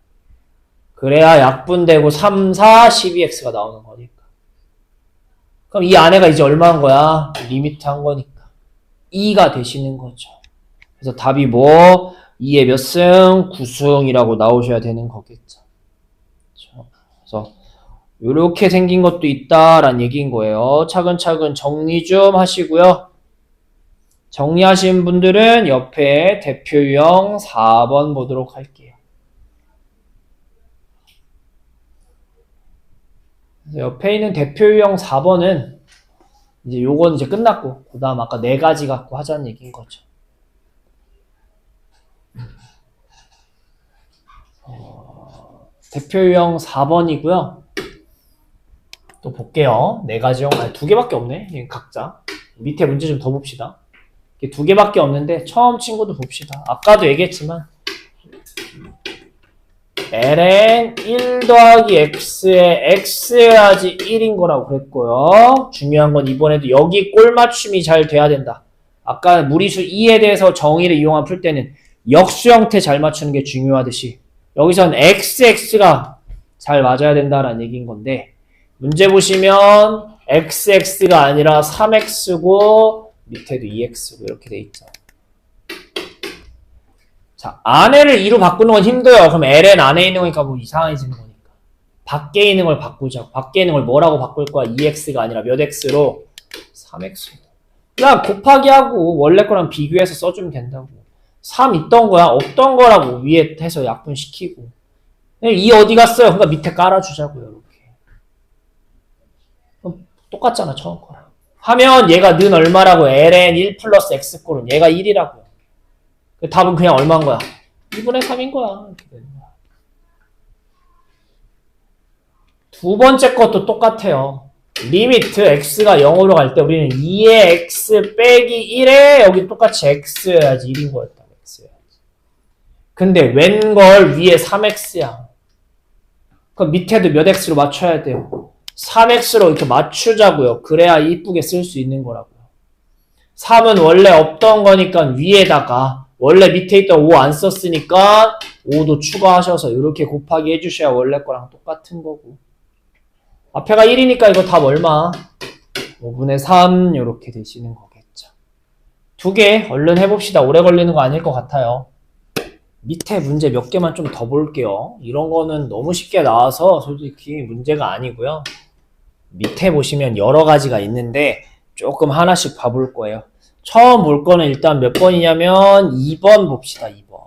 그래야 약분되고 3, 4, 12x가 나오는 거니까. 그럼 이 안에가 이제 얼마인 거야? 리미트 한 거니까 2가 되시는 거죠. 그래서 답이 뭐 2의 몇 승? 9승이라고 나오셔야 되는 거겠죠. 그래서 이렇게 생긴 것도 있다라는 얘기인 거예요. 차근차근 정리 좀 하시고요. 정리하신 분들은 옆에 대표 유형 4번 보도록 할게요. 옆에 있는 대표 유형 4번은 이제 요건 이제 끝났고, 그 다음 아까 4가지 갖고 하자는 얘기인 거죠. 대표 유형 4번이고요. 또 볼게요. 4가지 형, 2개밖에 없네. 각자. 밑에 문제 좀 더 봅시다. 2개밖에 없는데 처음 친구도 봅시다. 아까도 얘기했지만 ln 1 더하기 x에 x여야지 1인 거라고 그랬고요. 중요한 건 이번에도 여기 꼴 맞춤이 잘 돼야 된다. 아까 무리수 2에 대해서 정의를 이용한 풀 때는 역수 형태 잘 맞추는 게 중요하듯이 여기선 xx가 잘 맞아야 된다라는 얘기인 건데 문제 보시면 xx가 아니라 3x고 밑에도 2x고 이렇게 돼 있죠. 자, 안에를 2로 바꾸는 건 힘들어요. 그럼 ln 안에 있는 거니까 뭐 이상해지는 거니까. 밖에 있는 걸 바꾸자고. 밖에 있는 걸 뭐라고 바꿀 거야? 2x가 아니라 몇 x로? 3x. 그냥 곱하기 하고 원래 거랑 비교해서 써주면 된다고. 3 있던 거야? 없던 거라고 위에 해서 약분시키고. 2 어디 갔어요? 그러니까 밑에 깔아주자고요. 이렇게. 그럼 똑같잖아, 처음 거랑. 하면 얘가 는 얼마라고? ln 1 플러스 x꼴은 얘가 1이라고요. 답은 그냥 얼마인 거야? 2분의 3인 거야. 이렇게 되는 거야. 두 번째 것도 똑같아요. 리미트 x가 0으로 갈 때 우리는 2의 x 빼기 1에 여기 똑같이 x여야지 1인 거였다. x여야지. 근데 웬걸 위에 3x야. 그럼 밑에도 몇 x로 맞춰야 돼요? 3x로 이렇게 맞추자고요. 그래야 이쁘게 쓸 수 있는 거라고요. 3은 원래 없던 거니까 위에다가 원래 밑에 있던 5 안 썼으니까 5도 추가하셔서 이렇게 곱하기 해주셔야 원래 거랑 똑같은 거고. 앞에가 1이니까 이거 답 얼마? 5분의 3 이렇게 되시는 거겠죠. 두 개 얼른 해봅시다. 오래 걸리는 거 아닐 것 같아요. 밑에 문제 몇 개만 좀 더 볼게요. 이런 거는 너무 쉽게 나와서 솔직히 문제가 아니고요. 밑에 보시면 여러 가지가 있는데 조금 하나씩 봐볼 거예요. 처음 볼 거는 일단 몇 번이냐면 2번 봅시다. 2번.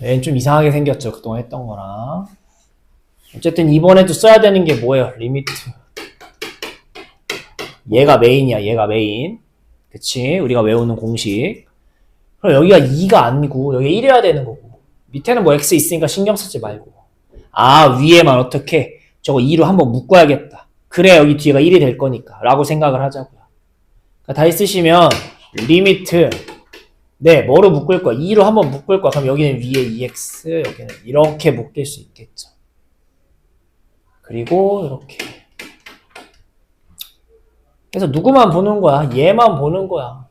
얘는 좀 이상하게 생겼죠. 그동안 했던 거랑. 어쨌든 2번에도 써야 되는 게 뭐예요? 리미트. 얘가 메인이야. 얘가 메인. 그치? 우리가 외우는 공식. 그럼 여기가 2가 아니고 여기 1이어야 되는 거고. 밑에는 뭐 x 있으니까 신경 쓰지 말고. 아, 위에만 어떻게? 저거 2로 한번 묶어야겠다. 그래 여기 뒤에가 1이 될 거니까 라고 생각을 하자고요. 다 있으시면 리미트 네 뭐로 묶을 거야? 2로 한번 묶을 거야. 그럼 여기는 위에 2x 여기는 이렇게 묶일 수 있겠죠. 그리고 이렇게 그래서 누구만 보는 거야? 얘만 보는 거야.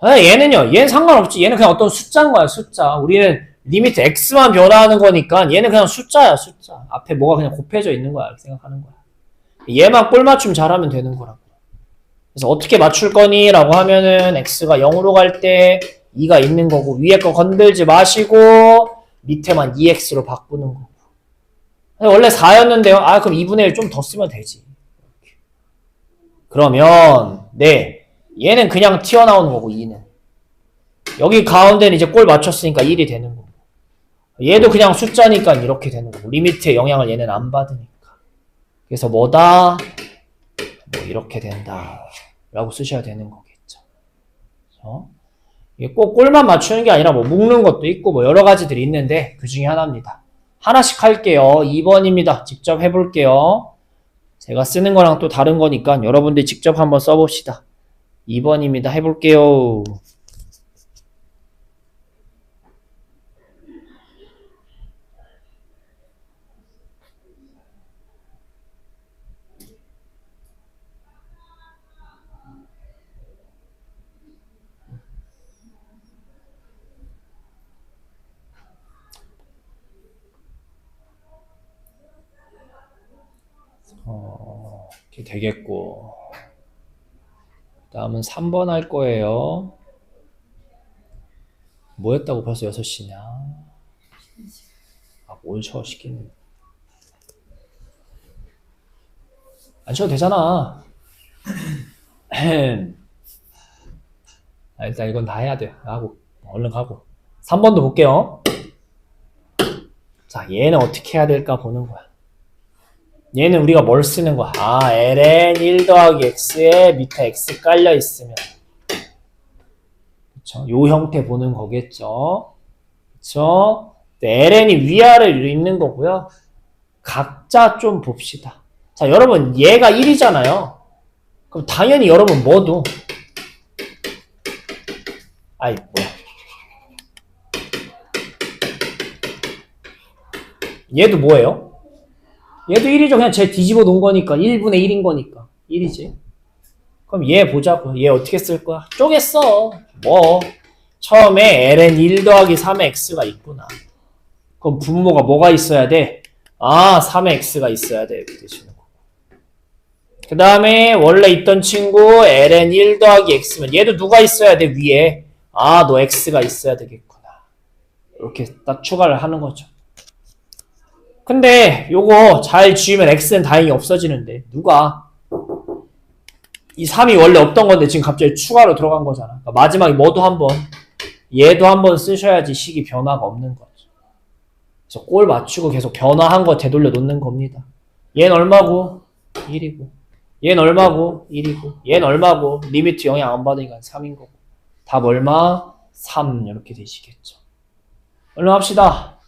얘는요. 얘는 상관없지. 얘는 그냥 어떤 숫자인 거야. 숫자. 우리는 리미트 x만 변화하는 거니까 얘는 그냥 숫자야. 숫자. 앞에 뭐가 그냥 곱해져 있는 거야. 이렇게 생각하는 거야. 얘만 꼴맞춤 잘하면 되는 거라고. 그래서 어떻게 맞출 거니? 라고 하면은 x가 0으로 갈 때 2가 있는 거고 위에 거 건들지 마시고 밑에만 2x로 바꾸는 거고. 원래 4였는데요. 아 그럼 2분의 1 좀 더 쓰면 되지. 그러면 네 얘는 그냥 튀어나오는 거고 2는. 여기 가운데는 이제 꼴 맞췄으니까 1이 되는 거고. 얘도 그냥 숫자니까 이렇게 되는 거고. 리미트의 영향을 얘는 안 받으니까. 그래서 뭐다? 뭐 이렇게 된다. 라고 쓰셔야 되는 거겠죠. 그래서 이게 꼭 꼴만 맞추는 게 아니라 뭐 묶는 것도 있고 뭐 여러 가지들이 있는데 그 중에 하나입니다. 하나씩 할게요. 2번입니다. 직접 해볼게요. 제가 쓰는 거랑 또 다른 거니까 여러분들이 직접 한번 써봅시다. 2번입니다. 해볼게요. 이렇게 되겠고 그 다음은 3번 할 거예요. 뭐 했다고 벌써 6시냐? 아, 뭘 쉬어 시키는 안 쉬어도 되잖아. 일단 이건 다 해야 돼. 하고 얼른 가고 3번도 볼게요. 자, 얘는 어떻게 해야 될까 보는 거야. 얘는 우리가 뭘 쓰는 거야? 아, ln 1 더하기 x에 밑에 x 깔려 있으면 그쵸? 요 형태 보는 거겠죠. 그쵸? ln이 위아래로 있는 거고요. 각자 좀 봅시다. 자, 여러분 얘가 1이잖아요. 그럼 당연히 여러분 뭐도 아이 뭐야 얘도 뭐예요? 얘도 1이죠. 그냥 쟤 뒤집어 놓은 거니까 1분의 1인 거니까 1이지. 그럼 얘 보자고. 얘 어떻게 쓸 거야? 쪼갰어. 뭐 처음에 ln 1 더하기 3의 x가 있구나. 그럼 분모가 뭐가 있어야 돼? 아, 3의 x가 있어야 돼. 이렇게 되시는 거고. 그 다음에 원래 있던 친구 ln 1 더하기 x면 얘도 누가 있어야 돼? 위에. 아, 너 x가 있어야 되겠구나. 이렇게 딱 추가를 하는 거죠. 근데 요거 잘 지우면 x는 다행히 없어지는데 누가? 이 3이 원래 없던 건데 지금 갑자기 추가로 들어간 거잖아. 그러니까 마지막에 뭐도 한번 얘도 한번 쓰셔야지 식이 변화가 없는 거죠. 그래서 꼴 맞추고 계속 변화한 거 되돌려 놓는 겁니다. 얘는 얼마고? 1이고 얘는 얼마고? 1이고 얘는 얼마고? 리미트 영향 안 받으니까 3인 거고 답 얼마? 3 이렇게 되시겠죠. 얼른 합시다.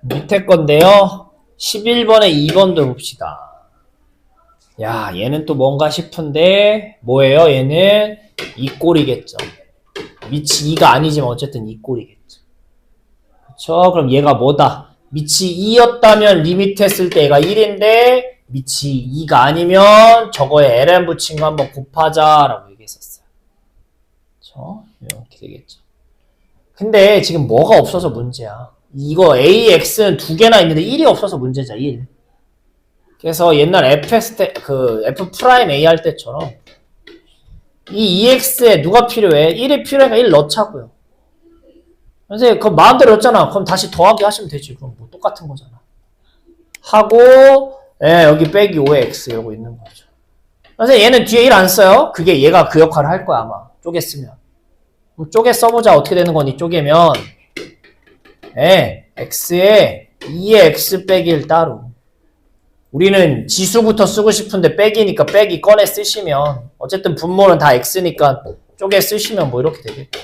밑에 건데요. 11번에 2번도 봅시다. 야, 얘는 또 뭔가 싶은데 뭐예요? 얘는 이 꼴이겠죠. 밑이 2가 아니지만 어쨌든 이 꼴이겠죠. 그쵸? 그럼 얘가 뭐다? 밑이 2였다면 리미트 했을 때 얘가 1인데 밑이 2가 아니면 저거에 ln 붙인 거 한번 곱하자라고 얘기했었어요. 그쵸? 이렇게 되겠죠. 근데 지금 뭐가 없어서 문제야. 이거 AX는 두 개나 있는데 1이 없어서 문제자, 1. 그래서 옛날 FX 때, F 프라임 A 할 때처럼 이 EX에 누가 필요해? 1이 필요하니까 1 넣자고요. 선생님, 그럼 마음대로 넣었잖아. 그럼 다시 더하기 하시면 되지. 그럼 뭐 똑같은 거잖아. 하고, 예, 여기 빼기 5의 X 이러고 있는 거죠. 선생님, 얘는 뒤에 1 안 써요? 그게 얘가 그 역할을 할 거야, 아마. 쪼갰으면. 그럼 쪼개 써보자. 어떻게 되는 거니? 쪼개면, 예, X에 2의 X 빼기 1 따로. 우리는 지수부터 쓰고 싶은데 빼기니까 빼기 꺼내 쓰시면 어쨌든 분모는 다 x니까 쪼개 쓰시면 뭐 이렇게 되겠죠.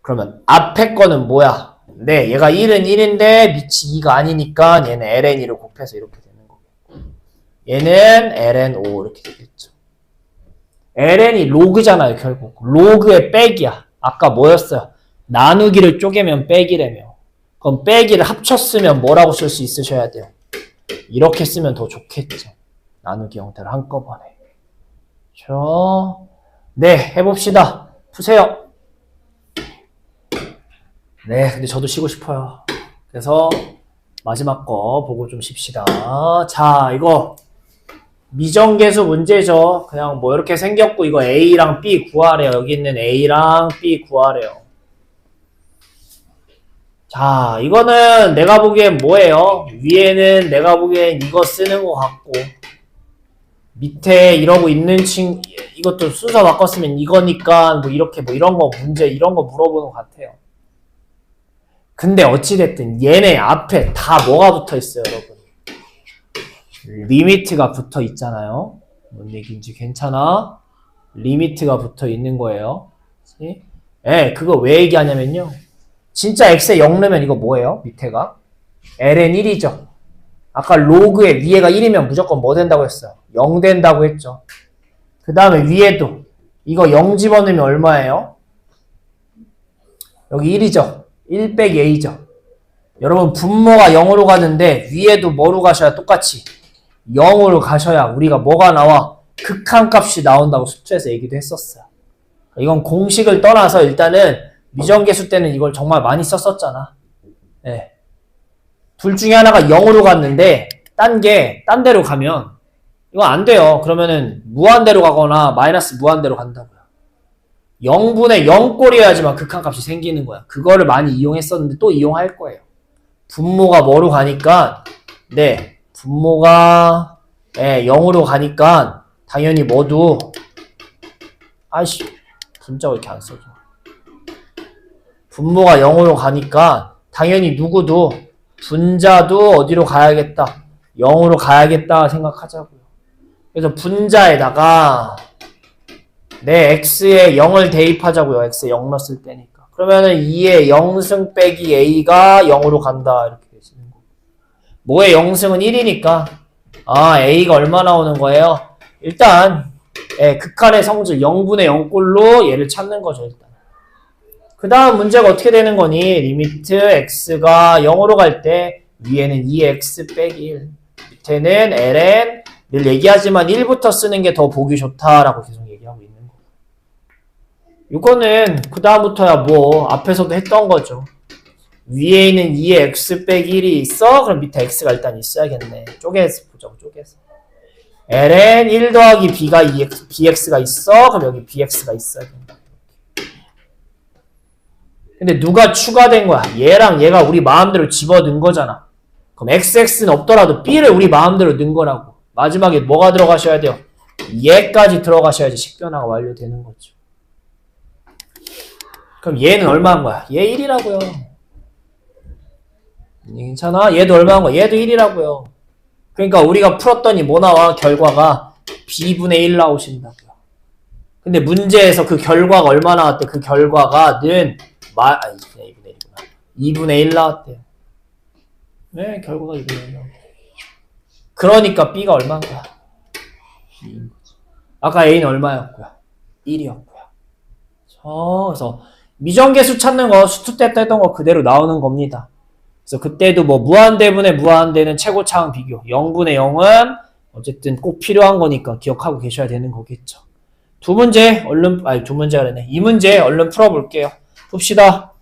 그러면 앞에 거는 뭐야? 네, 얘가 1은 1인데 밑이 2가 아니니까 얘는 ln2를 곱해서 이렇게 되는 거겠고 얘는 ln5 이렇게 되겠죠. ln이 로그잖아요, 결국. 로그의 빼기야. 아까 뭐였어요? 나누기를 쪼개면 빼기라며. 그럼 빼기를 합쳤으면 뭐라고 쓸 수 있으셔야 돼요? 이렇게 쓰면 더 좋겠죠. 나누기 형태를 한꺼번에. 그렇죠? 네, 해봅시다. 푸세요. 네, 근데 저도 쉬고 싶어요. 그래서 마지막 거 보고 좀 쉽시다. 자, 이거 미정계수 문제죠. 그냥 뭐 이렇게 생겼고 이거 A랑 B 구하래요. 여기 있는 A랑 B 구하래요. 자, 이거는 내가 보기엔 뭐예요? 위에는 내가 보기엔 이거 쓰는 것 같고 밑에 이러고 있는 이것도 순서 바꿨으면 이거니까 뭐 이렇게 뭐 이런 거 문제 이런 거 물어보는 것 같아요. 근데 어찌됐든 얘네 앞에 다 뭐가 붙어 있어요, 여러분? 리미트가 붙어 있잖아요. 뭔 얘기인지 괜찮아? 리미트가 붙어 있는 거예요. 예, 그거 왜 얘기하냐면요. 진짜 x에 0 넣으면 이거 뭐예요? 밑에가? ln 1이죠. 아까 로그에 위에가 1이면 무조건 뭐 된다고 했어요? 0 된다고 했죠. 그 다음에 위에도 이거 0 집어넣으면 얼마예요? 여기 1이죠. 1 빼기 a죠. 여러분 분모가 0으로 가는데 위에도 뭐로 가셔야 똑같이 0으로 가셔야 우리가 뭐가 나와? 극한값이 나온다고 수트에서 얘기도 했었어요. 이건 공식을 떠나서 일단은 미정계수 때는 이걸 정말 많이 썼었잖아. 네. 둘 중에 하나가 0으로 갔는데 딴 데로 가면 이거 안 돼요. 그러면은 무한대로 가거나 마이너스 무한대로 간다고요. 0분의 0꼴이어야지만 극한값이 생기는 거야. 그거를 많이 이용했었는데 또 이용할 거예요. 분모가 뭐로 가니까 네, 분모가 0으로 가니까 당연히 모두 아이씨 분자가 왜 이렇게 안 써져. 분모가 0으로 가니까 당연히 누구도 분자도 어디로 가야겠다. 0으로 가야겠다 생각하자고요. 그래서 분자에다가 내 x에 0을 대입하자고요. x에 0 넣었을 때니까. 그러면은 2의 0승 빼기 a가 0으로 간다. 이렇게 되시는 거고. 뭐의 0승은 1이니까 아 a가 얼마 나오는 거예요? 일단 극한의 성질 0분의 0꼴로 얘를 찾는 거죠. 일단 그 다음 문제가 어떻게 되는 거니? 리미트 x가 0으로 갈 때 위에는 2x 빼기 1, 밑에는 ln 늘 얘기하지만 1부터 쓰는 게 더 보기 좋다라고 계속 얘기하고 있는 거. 이거는 그 다음부터야 뭐 앞에서도 했던 거죠. 위에 있는 2x 빼기 1이 있어? 그럼 밑에 x가 일단 있어야겠네. 쪼개서 보자고, 쪼개서. ln 1 더하기 b가 bx가 있어? 그럼 여기 bx가 있어야겠네. 근데 누가 추가된 거야? 얘랑 얘가 우리 마음대로 집어넣은 거잖아. 그럼 xx는 없더라도 b를 우리 마음대로 넣은 거라고. 마지막에 뭐가 들어가셔야 돼요? 얘까지 들어가셔야지 식변화가 완료되는 거죠. 그럼 얘는 얼마인 거야? 얘 1이라고요. 괜찮아? 얘도 얼마인 거야? 얘도 1이라고요. 그러니까 우리가 풀었더니 뭐 나와? 결과가 b분의 1 나오신다고요. 근데 문제에서 그 결과가 얼마 나왔대? 그 결과가 는 2분의 1이구나. 2분의 1 나왔대요. 네, 결과가 2분의 1 나왔대요. 그러니까 b가 얼마인 거야? 2인 거지. 아까 a는 얼마였고요? 1이었고요. 그래서 미정계수 찾는 거 수투 때 했던 거 그대로 나오는 겁니다. 그래서 그때도 뭐 무한대분의 무한대는 최고차항 비교 0분의 0은 어쨌든 꼭 필요한 거니까 기억하고 계셔야 되는 거겠죠. 두 문제가 그러네. 이 문제 얼른 풀어볼게요. 풉시다.